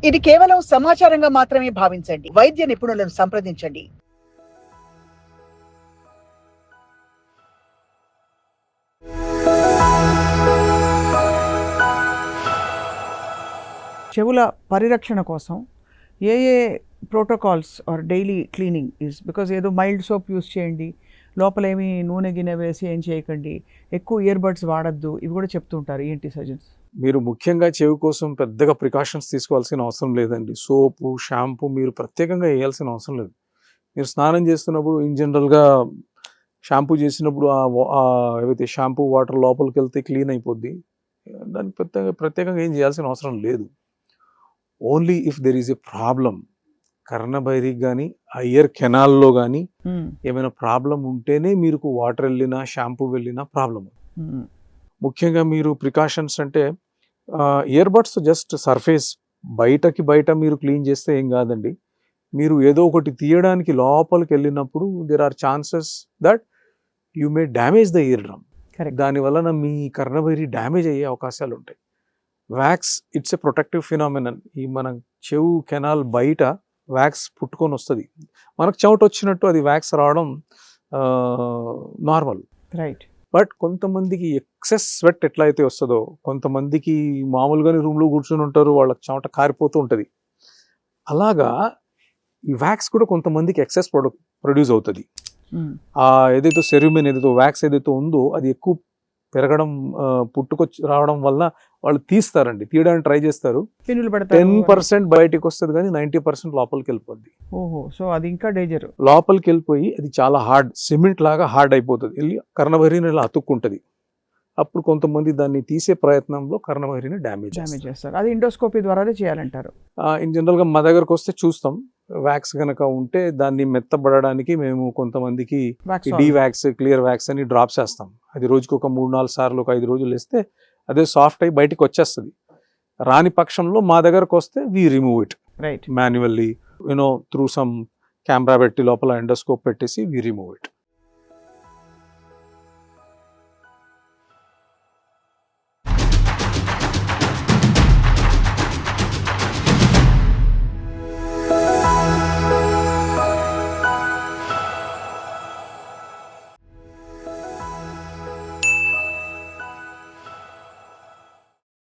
ఇది కేవలం సమాచారంగా మాత్రమే భావించండి. వైద్య నిపుణులను సంప్రదించండి. చెవుల పరిరక్షణ కోసం ఏ protocols are daily cleaning is because ఏదో మైల్డ్ సోప్ యూస్ చేయండి, లోపలేమి నూనె గిన్నె వేసి ఏం చేయకండి, ఎక్కువ ఇయర్ బడ్స్ వాడద్దు, ఇవి కూడా చెప్తుంటారు ఏంటి సర్జన్స్. మీరు ముఖ్యంగా చెవి కోసం పెద్దగా ప్రికాషన్స్ తీసుకోవాల్సిన అవసరం లేదండి. సోపు, షాంపూ మీరు ప్రత్యేకంగా వేయాల్సిన అవసరం లేదు. మీరు స్నానం చేస్తున్నప్పుడు ఇన్ జనరల్గా షాంపూ చేసినప్పుడు ఏవైతే షాంపూ వాటర్ లోపలికి వెళ్తే క్లీన్ అయిపోద్ది. దానికి ప్రత్యేకంగా ఏం చేయాల్సిన అవసరం లేదు. Only if there is a problem, కర్ణభైరికి కానీ ఆ ఇయర్ కెనాల్లో కానీ ఏమైనా ప్రాబ్లం ఉంటేనే మీరు వాటర్ వెళ్ళినా షాంపూ వెళ్ళినా ప్రాబ్లం. ముఖ్యంగా మీరు ప్రికాషన్స్ అంటే ఇయర్ బడ్స్ జస్ట్ సర్ఫేస్ బయట మీరు క్లీన్ చేస్తే ఏం కాదండి. మీరు ఏదో ఒకటి తీయడానికి లోపలికి వెళ్ళినప్పుడు there are chances that you may damage the ear drum. దానివలన మీ కర్ణభైరి డ్యామేజ్ అయ్యే అవకాశాలు ఉంటాయి. Wax it's a protective phenomenon. ఈ మన చెవు కెనాల్ బయట వ్యాక్స్ పుట్టుకొని వస్తుంది. మనకు చెమట వచ్చినట్టు అది వ్యాక్స్ రావడం నార్మల్. రైట్. బట్ కొంతమందికి ఎక్సెస్ స్వెట్ ఎట్లా అయితే వస్తుందో, కొంతమందికి మామూలుగానే రూమ్లో కూర్చొని ఉంటారు, వాళ్ళకి చెమట కారిపోతూ ఉంటుంది. అలాగా ఈ వ్యాక్స్ కూడా కొంతమందికి ఎక్సెస్ ప్రొడ్యూస్ అవుతుంది. ఏదైతే సెరమిన్ ఏదైతే వ్యాక్స్ ఏదైతే ఉందో అది ఎక్కువ పెరగడం, పుట్టుకొచ్చి రావడం వల్ల వాళ్ళు తీస్తారండి, తీయడానికి ట్రై చేస్తారు. 10% బయటికి వస్తుంది కానీ 90% లోపలికి వెళ్ళిపోద్ది. ఓహో, సో అది ఇంకా డేంజర్. లోపలికి వెళ్ళిపోయి అది చాలా హార్డ్, సిమెంట్ లాగా హార్డ్ అయిపోతుంది, వెళ్ళి కర్ణభైరిని ఇలా అతుక్కుంటుంది. అప్పుడు కొంతమంది దాన్ని తీసే ప్రయత్నంలో కర్ణభైరిని డ్యామేజ్ చేస్తారు. అది ఎండోస్కోపీ ద్వారానే చేయాలంటారు. ఇన్ జనరల్గా మా దగ్గరకు వస్తే చూస్తాం. వ్యాక్స్ కనుక ఉంటే దాన్ని మెత్తబడడానికి మేము కొంతమందికి డీ వ్యాక్స్, క్లియర్ వ్యాక్స్ అని డ్రాప్స్ వేస్తాం. అది రోజుకి ఒక 3-4 సార్లు ఒక 5 రోజులు వేస్తే అదే సాఫ్ట్ అయి బయటికి వచ్చేస్తుంది. రాని పక్షంలో మా దగ్గరకు వస్తే we remove it right manually, through some camera పెట్టి లోపల ఎండోస్కోప్ పెట్టేసి వీ రిమూవ్ ఇట్.